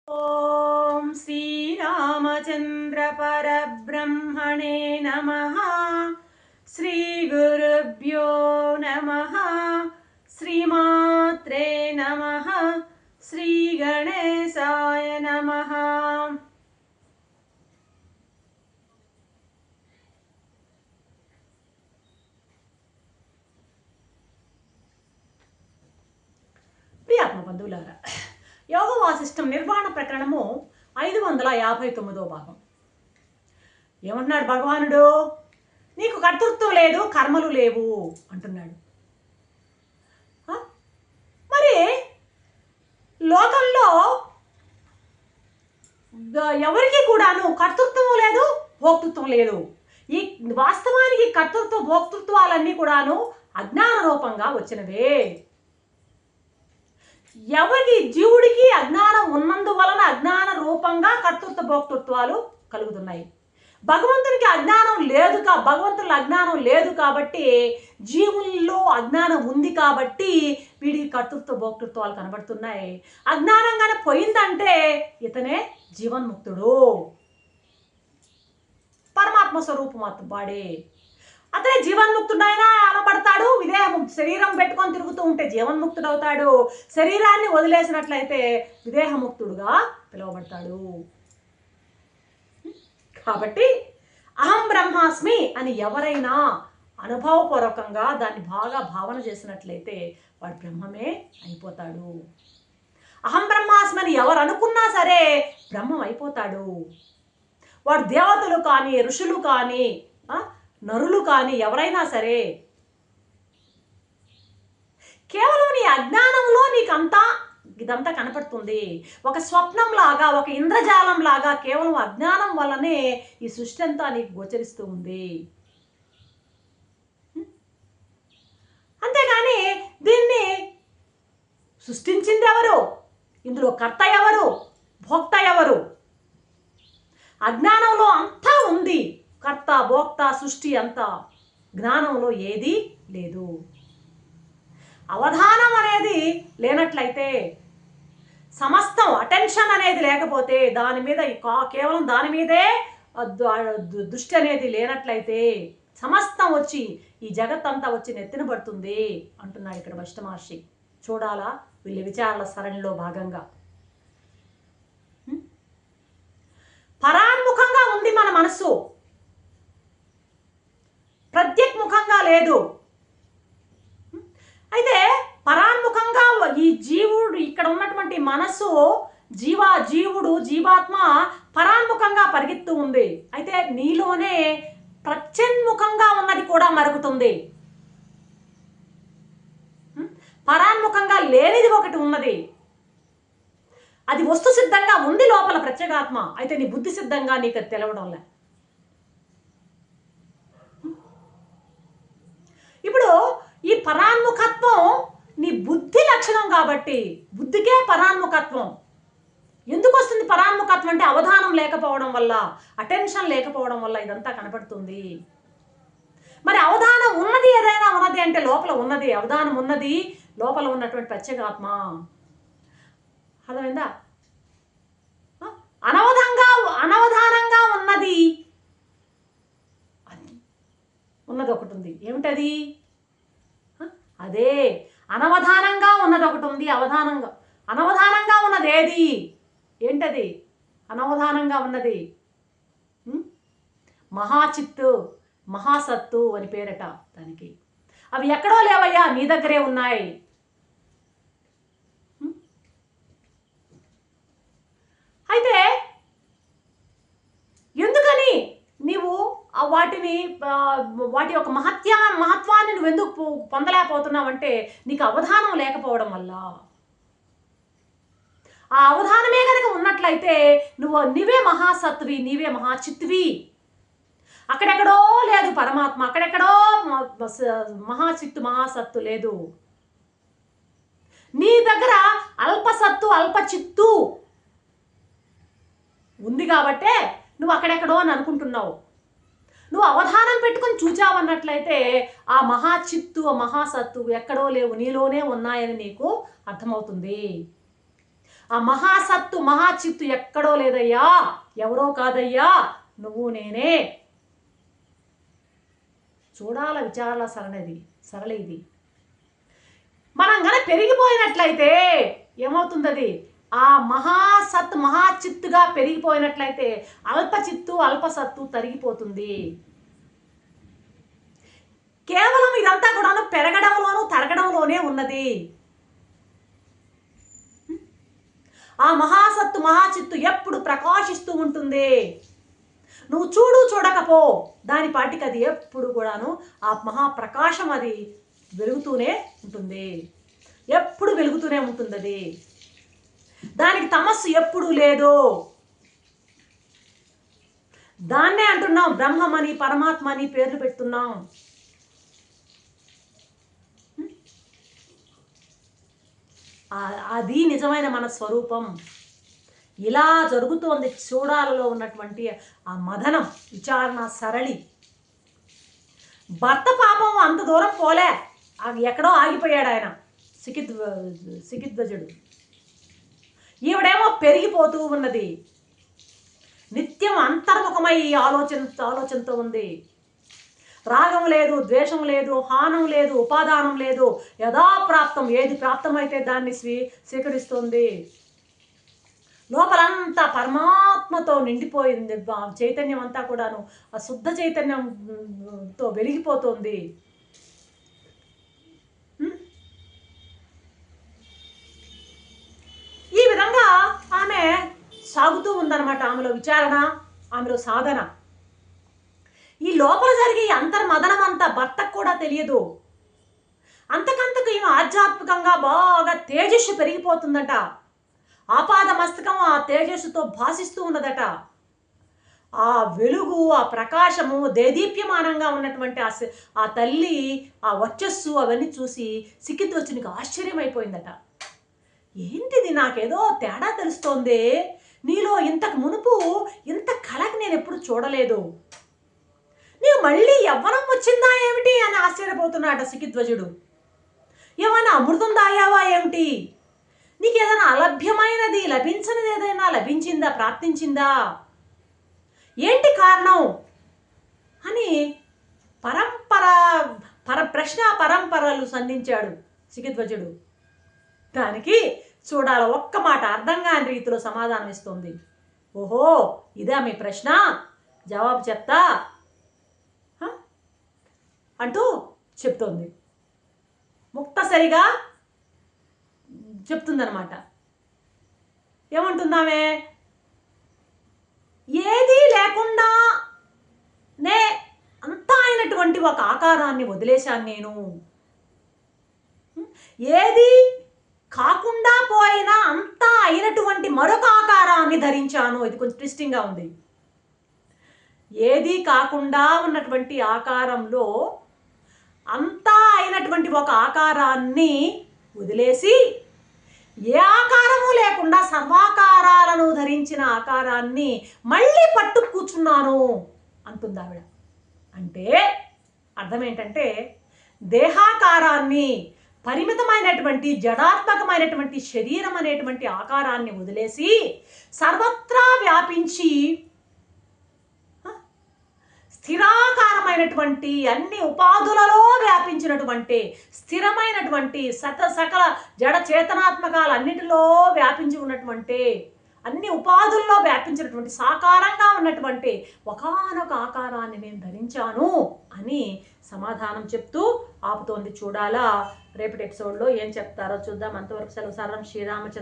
ओम श्री रामचंद्र परब्रह्मणे नमः। श्री गुरुभ्यो नमः। श्रीमात्रे नमः। श्री गणेशाय नमः। ప్రియాత్మ బంధువులారా, యోగ వాసిష్టం నిర్వాణ ప్రకరణము 559వ భాగం. ఏమంటున్నాడు భగవానుడు? నీకు కర్తృత్వం లేదు, కర్మలు లేవు అంటున్నాడు. మరి లోకంలో ఎవరికి కూడాను కర్తృత్వం లేదు, భోక్తృత్వం లేదు. ఈ వాస్తవానికి కర్తృత్వ భోక్తృత్వాలన్నీ కూడాను అజ్ఞాన రూపంగా వచ్చినవే. ఎవరికి జీవుడికి అజ్ఞానం ఉన్నందువలన అజ్ఞాన రూపంగా కర్తృత్వ భోక్తృత్వాలు కలుగుతున్నాయి. భగవంతునికి అజ్ఞానం లేదు, భగవంతుల అజ్ఞానం లేదు కాబట్టి, జీవుల్లో అజ్ఞానం ఉంది కాబట్టి వీడికి కర్తృత్వ భోక్తృత్వాలు కనబడుతున్నాయి. అజ్ఞానంగానే పోయిందంటే ఇతనే జీవన్ముక్తుడు, పరమాత్మ స్వరూపం వాడే. అతనే జీవన్ముక్తుడైనా అనబడతాడు. విదేహం శరీరం పెట్టుకొని తిరుగుతూ ఉంటే జీవన్ముక్తుడవుతాడు. శరీరాన్ని వదిలేసినట్లయితే విదేహముక్తుడుగా పిలువబడతాడు. కాబట్టి అహం బ్రహ్మాస్మి అని ఎవరైనా అనుభవపూర్వకంగా దాన్ని బాగా భావన చేసినట్లయితే వాడు బ్రహ్మమే అయిపోతాడు. అహం బ్రహ్మాస్మి అని ఎవరు అనుకున్నా సరే బ్రహ్మం అయిపోతాడు. వాడు దేవతలు కానీ, ఋషులు కానీ, నరులు కానీ ఎవరైనా సరే కేవలం నీ అజ్ఞానంలో నీకంతా ఇదంతా కనపడుతుంది. ఒక స్వప్నం లాగా, ఒక ఇంద్రజాలం లాగా కేవలం అజ్ఞానం వల్లనే ఈ సృష్టి అంతా నీకు గోచరిస్తూ ఉంది. అంతేగాని దీన్ని సృష్టించింది ఎవరు? ఇందులో కర్త ఎవరు? భోక్త ఎవరు? అజ్ఞానంలో అంతా ఉంది. కర్త, భోక్త, సృష్టి అంతా జ్ఞానంలో ఏది లేదు. అవధానం అనేది లేనట్లయితే, సమస్తం అటెన్షన్ అనేది లేకపోతే, దాని మీద కేవలం దాని మీదే దృష్టి అనేది లేనట్లయితే సమస్తం వచ్చి ఈ జగత్తంతా వచ్చి నెత్తిన పడుతుంది అంటున్నాడు ఇక్కడ వశిష్ఠ మహర్షి. చూడాలా వీళ్ళ విచారాల సరణిలో భాగంగా. పరాన్ముఖంగా ఉంది మన మనస్సు, ప్రత్యేకముఖంగా లేదు. అయితే పరాన్ముఖంగా ఈ జీవుడు, ఇక్కడ ఉన్నటువంటి మనస్సు, జీవుడు, జీవాత్మ పరాన్ముఖంగా పరిగెత్తు ఉంది. అయితే నీలోనే ప్రత్యన్ముఖంగా ఉన్నది కూడా మరుగుతుంది. పరాన్ముఖంగా లేనిది ఒకటి ఉన్నది. అది వస్తు సిద్ధంగా ఉంది లోపల ప్రత్యేగాత్మ. అయితే నీ బుద్ధి సిద్ధంగా నీకు అది తెలవడంలే. ఇప్పుడు ఈ పరాన్ముఖత్వం నీ బుద్ధి లక్షణం కాబట్టి, బుద్ధికే పరాన్ముఖత్వం. ఎందుకు వస్తుంది పరాన్ముఖత్వం అంటే అవధానం లేకపోవడం వల్ల, అటెన్షన్ లేకపోవడం వల్ల ఇదంతా కనపడుతుంది. మరి అవధానం ఉన్నది, ఏదైనా ఉన్నది అంటే లోపల ఉన్నది, అవధానం ఉన్నది లోపల ఉన్నటువంటి ప్రత్యేగాత్మ. అర్థమైందా? అనవధానంగా ఉన్నది ఒకటి ఉంది. ఏమిటది? అదే అనవధానంగా ఉన్నది ఒకటి ఉంది. అనవధానంగా ఉన్నది ఏది? ఏంటది అనవధానంగా ఉన్నది? మహాచిత్తు, మహాసత్తు అని పేరట దానికి. అవి ఎక్కడో లేవయ్యా, నీ దగ్గరే ఉన్నాయి. అయితే ఎందుకని నీవు వాటి యొక్క మహత్వాన్ని నువ్వు ఎందుకు పొందలేకపోతున్నావంటే నీకు అవధానం లేకపోవడం వల్ల. ఆ అవధానమే కనుక ఉన్నట్లయితే నీవే మహాసత్వి, నీవే మహాచిత్వి. అక్కడెక్కడో లేదు పరమాత్మ, అక్కడెక్కడో మహాచిత్తు, మహాసత్తు లేదు. నీ దగ్గర అల్పసత్తు, అల్పచిత్తు ఉంది కాబట్టే నువ్వు అక్కడెక్కడో అని అనుకుంటున్నావు. నువ్వు అవధానం పెట్టుకొని చూచావన్నట్లయితే ఆ మహాచిత్తు, ఆ మహాసత్తు ఎక్కడో లేవు, నీలోనే ఉన్నాయని నీకు అర్థమవుతుంది. ఆ మహాసత్తు మహాచిత్తు ఎక్కడో లేదయ్యా, ఎవరో కాదయ్యా, నువ్వు నేనే. చూడాల విచారాల సరళ ఇది. మనం గన పెరిగిపోయినట్లయితే ఏమవుతుంది? అది ఆ మహాసత్ మహాచిత్తుగా పెరిగిపోయినట్లయితే అల్పచిత్తు అల్పసత్తు తరిగిపోతుంది. కేవలం ఇదంతా కూడా పెరగడంలోనూ తరగడంలోనే ఉన్నది. ఆ మహాసత్తు మహాచిత్తు ఎప్పుడు ప్రకాశిస్తూ ఉంటుంది. నువ్వు చూడకపో, దాని పాటికి అది ఎప్పుడు కూడాను ఆ మహాప్రకాశం అది వెలుగుతూనే ఉంటుంది, ఎప్పుడు వెలుగుతూనే ఉంటుంది. అది దానికి తమస్సు ఎప్పుడు లేదు. దాన్నే అంటున్నాం బ్రహ్మమని పరమాత్మని పేర్లు పెడుతున్నాం. అది నిజమైన మన స్వరూపం. ఇలా జరుగుతోంది చూడాలలో ఉన్నటువంటి ఆ మదనం, విచారణ సరళి. భర్త పాపం అంత దూరం పోలే, ఎక్కడో ఆగిపోయాడు ఆయన, సికిధ్వజుడు. ఈవిడేమో పెరిగిపోతూ ఉన్నది, నిత్యం అంతర్ముఖమై ఆలోచనతో ఉంది. రాగం లేదు, ద్వేషం లేదు, హానం లేదు, ఉపాదానం లేదు, యథాప్రాప్తం, ఏది ప్రాప్తమైతే దాన్ని స్వీకరిస్తుంది. లోపలంతా పరమాత్మతో నిండిపోయింది. చైతన్యం అంతా కూడాను ఆ శుద్ధ చైతన్యంతో వెలిగిపోతుంది. ఈ విధంగా ఆమె సాగుతూ ఉందన్నమాట. ఆమెలో విచారణ, ఆమెలో సాధన. ఈ లోపల జరిగే అంతర్మదనం అంతా భర్తకు కూడా తెలియదు. అంతకంతకు ఈమె ఆధ్యాత్మికంగా బాగా తేజస్సు పెరిగిపోతుందట. ఆపాద మస్తకం ఆ తేజస్సుతో భాసిస్తూ ఉన్నదట. ఆ వెలుగు, ఆ ప్రకాశము, దేదీప్యమానంగా ఉన్నటువంటి ఆ తల్లి ఆ వర్చస్సు అవన్నీ చూసి సికిధ్వజునికి ఆశ్చర్యమైపోయిందట. ఏంటిది, నాకేదో తేడా తెలుస్తోంది, నీలో ఇంతకు మునుపు ఇంత కళకి నేను ఎప్పుడు చూడలేదు, నీకు మళ్ళీ యవ్వనం వచ్చిందా ఏమిటి అని ఆశ్చర్యపోతున్నాడు సికిధ్వజుడు. ఏమైనా అమృతం దాయావా ఏమిటి, నీకు ఏదైనా అలభ్యమైనది లభించినది ఏదైనా లభించిందా, ప్రాప్తించిందా, ఏంటి కారణం అని ప్రశ్న పరంపరలు సంధించాడు సికిధ్వజుడు. దానికి చూడాల ఒక్క మాట అర్థం కాని రీతిలో సమాధానం ఇస్తుంది. ఓహో, ఇదా మీ ప్రశ్న, జవాబు చెప్తా అంటూ చెప్తోంది. ముక్తసరిగా చెప్తుందనమాట. ఏమంటుందామే, ఏదీ లేకుండా అంతా అయినటువంటి ఒక ఆకారాన్ని వదిలేశాను నేను, ఏది కాకుండా పోయినా అంతా అయినటువంటి మరొక ఆకారాన్ని ధరించాను. ఇది కొంచెం ట్విస్టింగ్గా ఉంది. ఏది కాకుండా ఉన్నటువంటి ఆకారంలో అంతా అయినటువంటి ఒక ఆకారాన్ని వదిలేసి ఏ ఆకారము లేకుండా సర్వాకారాలను ధరించిన ఆకారాన్ని మళ్ళీ పట్టు కూర్చున్నాను అంటుంది ఆవిడ. అంటే అర్థం ఏంటంటే, దేహాకారాన్ని, పరిమితమైనటువంటి జడాత్మకమైనటువంటి శరీరం అనేటువంటి ఆకారాన్ని వదిలేసి సర్వత్రా వ్యాపించి స్థిరాకారమైనటువంటి అన్ని ఉపాధులలో వ్యాపించినటువంటి స్థిరమైనటువంటి సకల జడ చేతనాత్మకాలన్నిటిలో వ్యాపించి ఉన్నటువంటి అన్ని ఉపాధుల్లో వ్యాపించినటువంటి సాకారంగా ఉన్నటువంటి ఒకానొక ఆకారాన్ని నేను ధరించాను అని సమాధానం చెప్తూ ఆపుతోంది. చూడాలా రేపటి ఎపిసోడ్లో ఏం చెప్తారో చూద్దాం. అంతవరకు సెలవు. సర్వం శ్రీరామచంద్ర.